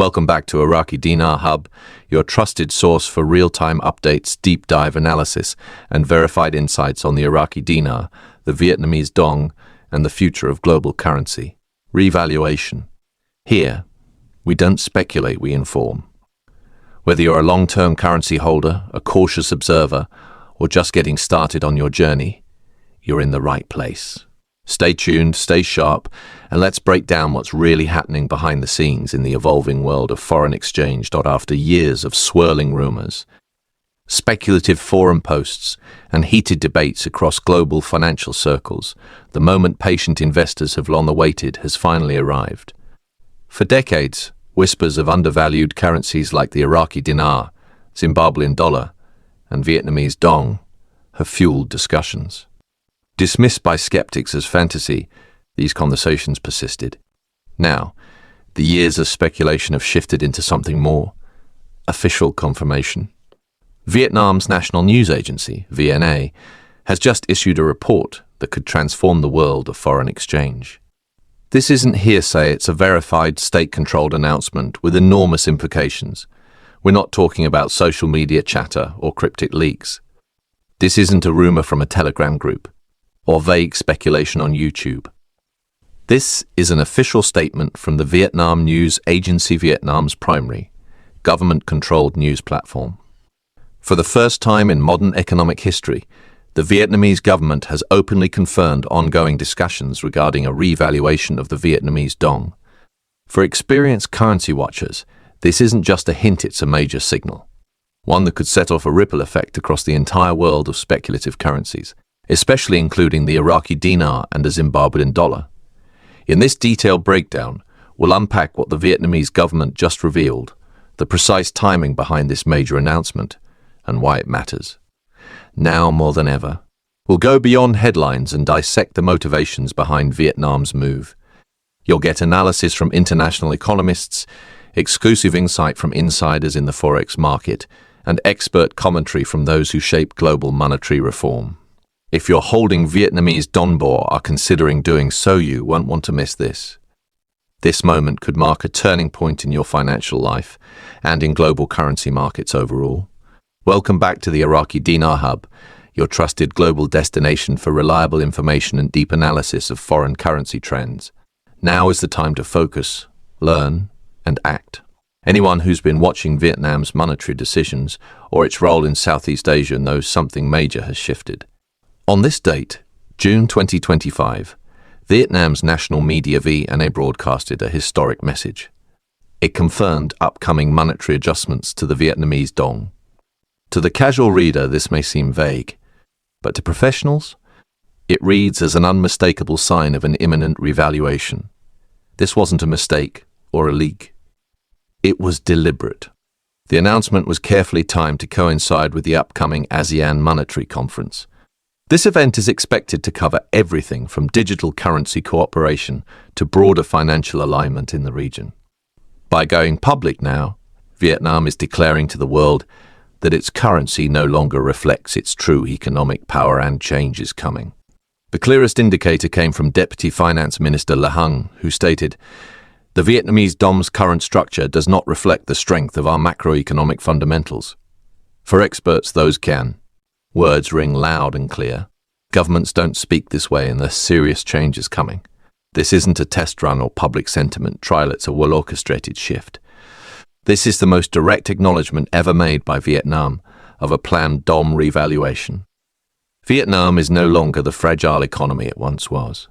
Welcome back to Iraqi Dinar Hub, your trusted source for real-time updates, deep dive analysis, and verified insights on the Iraqi Dinar, the Vietnamese Dong, and the future of global currency. Revaluation. Here, we don't speculate, we inform. Whether you're a long-term currency holder, a cautious observer, or just getting started on your journey, you're in the right place. Stay tuned, stay sharp, and let's break down what's really happening behind the scenes in the evolving world of foreign exchange. After years of swirling rumors, speculative forum posts, and heated debates across global financial circles, the moment patient investors have long awaited has finally arrived. For decades, whispers of undervalued currencies like the Iraqi Dinar, Zimbabwean dollar, and Vietnamese Dong have fueled discussions. Dismissed by skeptics as fantasy, these conversations persisted. Now, the years of speculation have shifted into something more: official confirmation. Vietnam's national news agency, VNA, has just issued a report that could transform the world of foreign exchange. This isn't hearsay, it's a verified, state-controlled announcement with enormous implications. We're not talking about social media chatter or cryptic leaks. This isn't a rumor from a Telegram group or vague speculation on YouTube. This is an official statement from the Vietnam news agency, Vietnam's primary, government-controlled news platform. For the first time in modern economic history, the Vietnamese government has openly confirmed ongoing discussions regarding a revaluation of the Vietnamese Dong. For experienced currency watchers, this isn't just a hint, it's a major signal. One that could set off a ripple effect across the entire world of speculative currencies, especially including the Iraqi Dinar and the Zimbabwean dollar. In this detailed breakdown, we'll unpack what the Vietnamese government just revealed, the precise timing behind this major announcement, and why it matters. Now more than ever, we'll go beyond headlines and dissect the motivations behind Vietnam's move. You'll get analysis from international economists, exclusive insight from insiders in the forex market, and expert commentary from those who shape global monetary reform. If you're holding Vietnamese Dong or are considering doing so, you won't want to miss this. This moment could mark a turning point in your financial life and in global currency markets overall. Welcome back to the Iraqi Dinar Hub, your trusted global destination for reliable information and deep analysis of foreign currency trends. Now is the time to focus, learn, and act. Anyone who's been watching Vietnam's monetary decisions or its role in Southeast Asia knows something major has shifted. On this date, June 2025, Vietnam's national media VNA broadcasted a historic message. It confirmed upcoming monetary adjustments to the Vietnamese Dong. To the casual reader, this may seem vague, but to professionals, it reads as an unmistakable sign of an imminent revaluation. This wasn't a mistake or a leak. It was deliberate. The announcement was carefully timed to coincide with the upcoming Azan monetary conference. This event is expected to cover everything from digital currency cooperation to broader financial alignment in the region. By going public now, Vietnam is declaring to the world that its currency no longer reflects its true economic power and change is coming. The clearest indicator came from Deputy Finance Minister Le Hung, who stated, "The Vietnamese Dong's current structure does not reflect the strength of our macroeconomic fundamentals." For experts, those can. Words ring loud and clear. Governments don't speak this way unless serious change is coming. This isn't a test run or public sentiment trial, it's a well-orchestrated shift. This is the most direct acknowledgement ever made by Vietnam of a planned Dong revaluation. Vietnam is no longer the fragile economy it once was.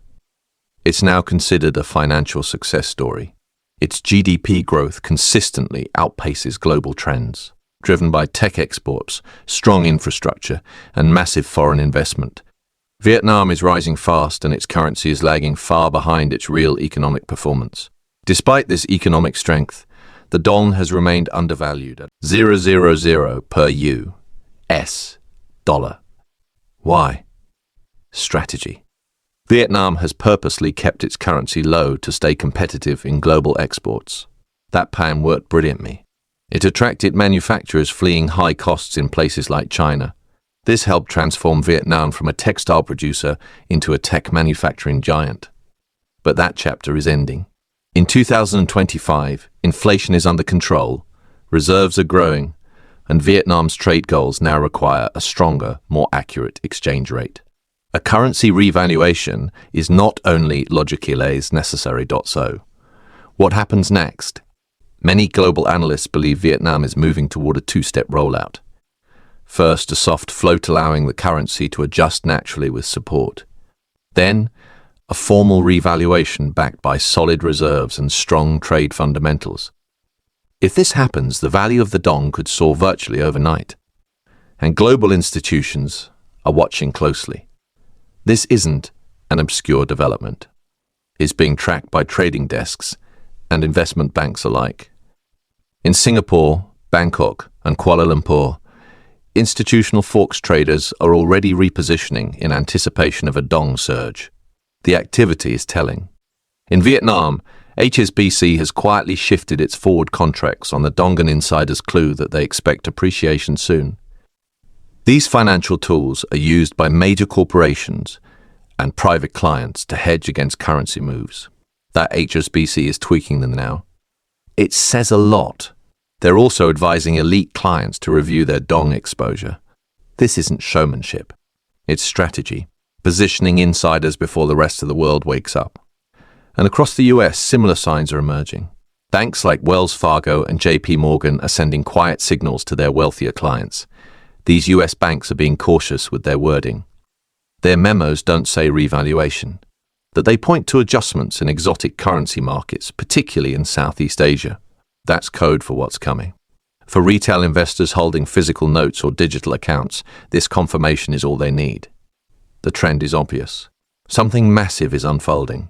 It's now considered a financial success story. Its GDP growth consistently outpaces global trends, driven by tech exports, strong infrastructure, and massive foreign investment. Vietnam is rising fast and its currency is lagging far behind its real economic performance. Despite this economic strength, the Dong has remained undervalued at 0.000 per US dollar. Why? Strategy. Vietnam has purposely kept its currency low to stay competitive in global exports. That plan worked brilliantly. It attracted manufacturers fleeing high costs in places like China. This helped transform Vietnam from a textile producer into a tech manufacturing giant. But that chapter is ending. In 2025, inflation is under control, reserves are growing, and Vietnam's trade goals now require a stronger, more accurate exchange rate. A currency revaluation is not only logically necessary. So, what happens next? Many global analysts believe Vietnam is moving toward a two-step rollout. First, a soft float allowing the currency to adjust naturally with support. Then, a formal revaluation backed by solid reserves and strong trade fundamentals. If this happens, the value of the dong could soar virtually overnight. And global institutions are watching closely. This isn't an obscure development. It's being tracked by trading desks and investment banks alike. In Singapore, Bangkok, and Kuala Lumpur, institutional forex traders are already repositioning in anticipation of a dong surge. The activity is telling. In Vietnam, HSBC has quietly shifted its forward contracts on the Dongan insider's clue that they expect appreciation soon. These financial tools are used by major corporations and private clients to hedge against currency moves. That HSBC is tweaking them now. It says a lot. They're also advising elite clients to review their dong exposure. This isn't showmanship. It's strategy, positioning insiders before the rest of the world wakes up. And across the US, similar signs are emerging. Banks like Wells Fargo and JP Morgan are sending quiet signals to their wealthier clients. These US banks are being cautious with their wording. Their memos don't say revaluation, that they point to adjustments in exotic currency markets, particularly in Southeast Asia. That's code for what's coming. For retail investors holding physical notes or digital accounts, this confirmation is all they need. The trend is obvious. Something massive is unfolding.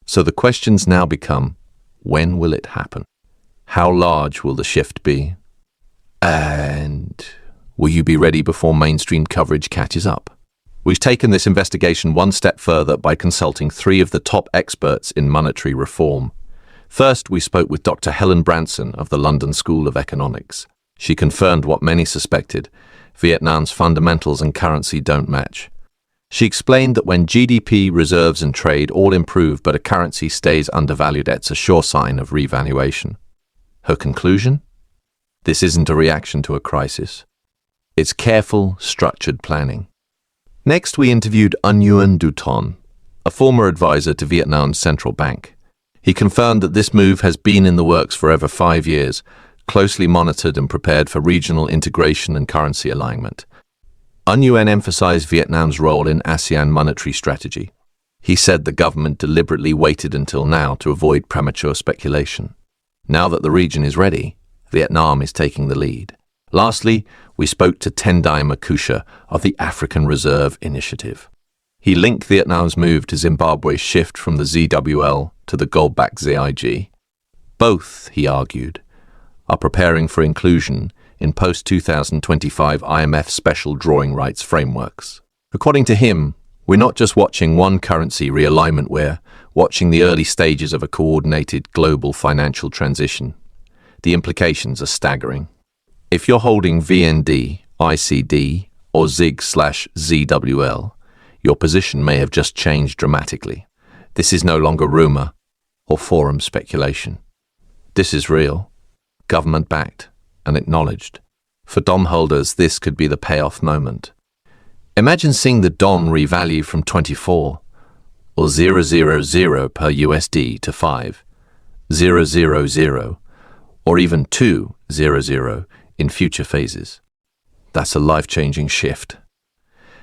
So the questions now become, when will it happen? How large will the shift be? And will you be ready before mainstream coverage catches up? We've taken this investigation one step further by consulting three of the top experts in monetary reform. First, we spoke with Dr. Helen Branson of the London School of Economics. She confirmed what many suspected: Vietnam's fundamentals and currency don't match. She explained that when GDP, reserves and trade all improve but a currency stays undervalued, it's a sure sign of revaluation. Her conclusion? This isn't a reaction to a crisis. It's careful, structured planning. Next, we interviewed Nguyen Du Ton, a former advisor to Vietnam's central bank. He confirmed that this move has been in the works for over 5 years, closely monitored and prepared for regional integration and currency alignment. Nguyen emphasized Vietnam's role in ASEAN monetary strategy. He said the government deliberately waited until now to avoid premature speculation. Now that the region is ready, Vietnam is taking the lead. Lastly, we spoke to Tendai Makusha of the African Reserve Initiative. He linked Vietnam's move to Zimbabwe's shift from the ZWL to the gold-backed ZIG. Both, he argued, are preparing for inclusion in post-2025 IMF special drawing rights frameworks. According to him, we're not just watching one currency realignment, we're watching the early stages of a coordinated global financial transition. The implications are staggering. If you're holding VND, ICD, or ZIG/ZWL, your position may have just changed dramatically. This is no longer rumor or forum speculation. This is real, government-backed, and acknowledged. For dong holders, this could be the payoff moment. Imagine seeing the dong revalue from 24 or 000 per USD to 5,000 or even 2,000 in future phases. That's a life-changing shift.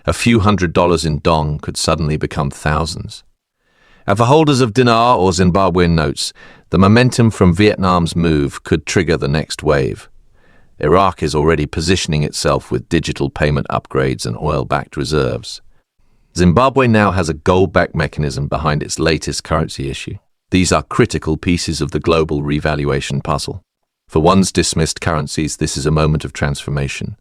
A few $100s in dong could suddenly become thousands. And for holders of dinar or Zimbabwean notes, the momentum from Vietnam's move could trigger the next wave. Iraq is already positioning itself with digital payment upgrades and oil-backed reserves. Zimbabwe now has a gold-backed mechanism behind its latest currency issue. These are critical pieces of the global revaluation puzzle. For once dismissed currencies, this is a moment of transformation.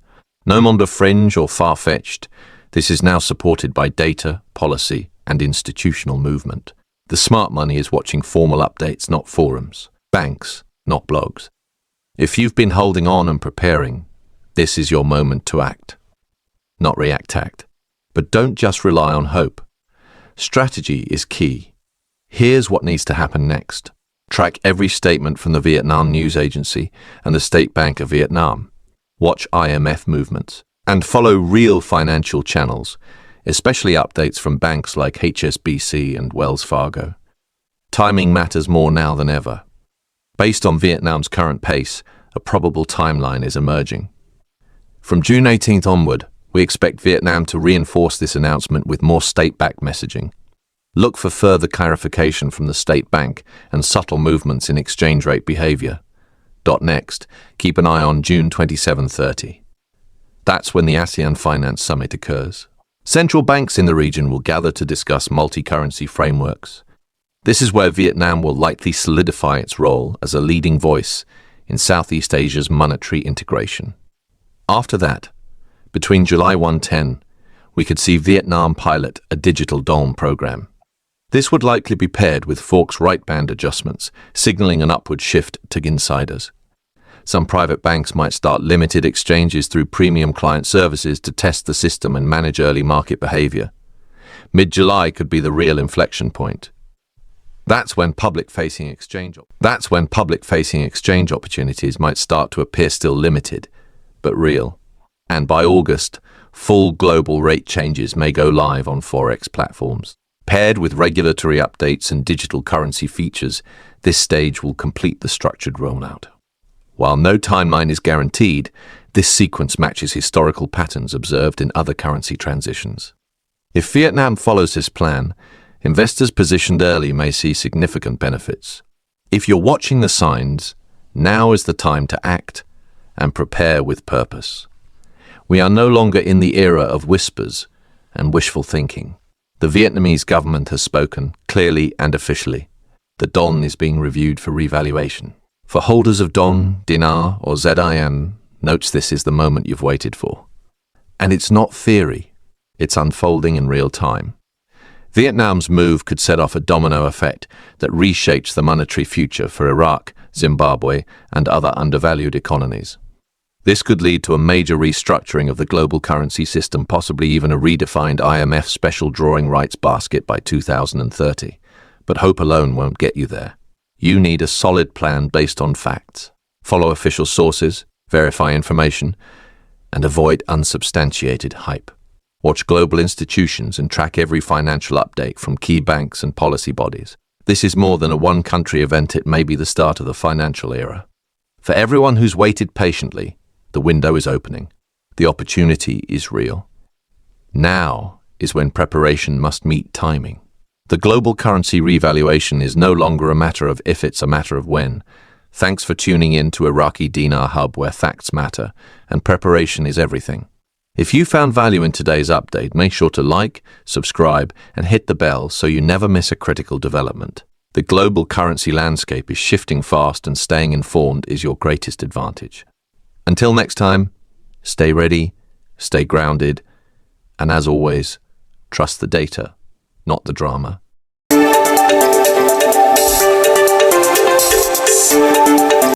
No longer fringe or far-fetched. This is now supported by data, policy, and institutional movement. The smart money is watching formal updates, not forums. Banks, not blogs. If you've been holding on and preparing, this is your moment to act. Not react. But don't just rely on hope. Strategy is key. Here's what needs to happen next. Track every statement from the Vietnam News Agency and the State Bank of Vietnam. Watch IMF movements. And follow real financial channels, especially updates from banks like HSBC and Wells Fargo. Timing matters more now than ever. Based on Vietnam's current pace, a probable timeline is emerging. From June 18th onward, we expect Vietnam to reinforce this announcement with more state-backed messaging. Look for further clarification from the State Bank and subtle movements in exchange rate behavior. Next, keep an eye on June 27-30. That's when the ASEAN Finance Summit occurs. Central banks in the region will gather to discuss multi-currency frameworks. This is where Vietnam will likely solidify its role as a leading voice in Southeast Asia's monetary integration. After that, between July 1-10, we could see Vietnam pilot a digital dong program. This would likely be paired with Fork's right band adjustments, signaling an upward shift to insiders. Some private banks might start limited exchanges through premium client services to test the system and manage early market behavior. Mid-July could be the real inflection point. That's when public-facing exchange opportunities might start to appear still limited, but real. And by August, full global rate changes may go live on Forex platforms. Paired with regulatory updates and digital currency features, this stage will complete the structured rollout. While no timeline is guaranteed, this sequence matches historical patterns observed in other currency transitions. If Vietnam follows this plan, investors positioned early may see significant benefits. If you're watching the signs, now is the time to act and prepare with purpose. We are no longer in the era of whispers and wishful thinking. The Vietnamese government has spoken, clearly and officially. The dong is being reviewed for revaluation. For holders of Dong, Dinar or ZIN, notes this is the moment you've waited for. And it's not theory, it's unfolding in real time. Vietnam's move could set off a domino effect that reshapes the monetary future for Iraq, Zimbabwe and other undervalued economies. This could lead to a major restructuring of the global currency system, possibly even a redefined IMF special drawing rights basket by 2030. But hope alone won't get you there. You need a solid plan based on facts. Follow official sources, verify information, and avoid unsubstantiated hype. Watch global institutions and track every financial update from key banks and policy bodies. This is more than a one-country event, it may be the start of the financial era. For everyone who's waited patiently, the window is opening. The opportunity is real. Now is when preparation must meet timing. The global currency revaluation is no longer a matter of if, it's a matter of when. Thanks for tuning in to Iraqi Dinar Hub, where facts matter and preparation is everything. If you found value in today's update, make sure to like, subscribe, and hit the bell so you never miss a critical development. The global currency landscape is shifting fast and staying informed is your greatest advantage. Until next time, stay ready, stay grounded, and as always, trust the data, not the drama.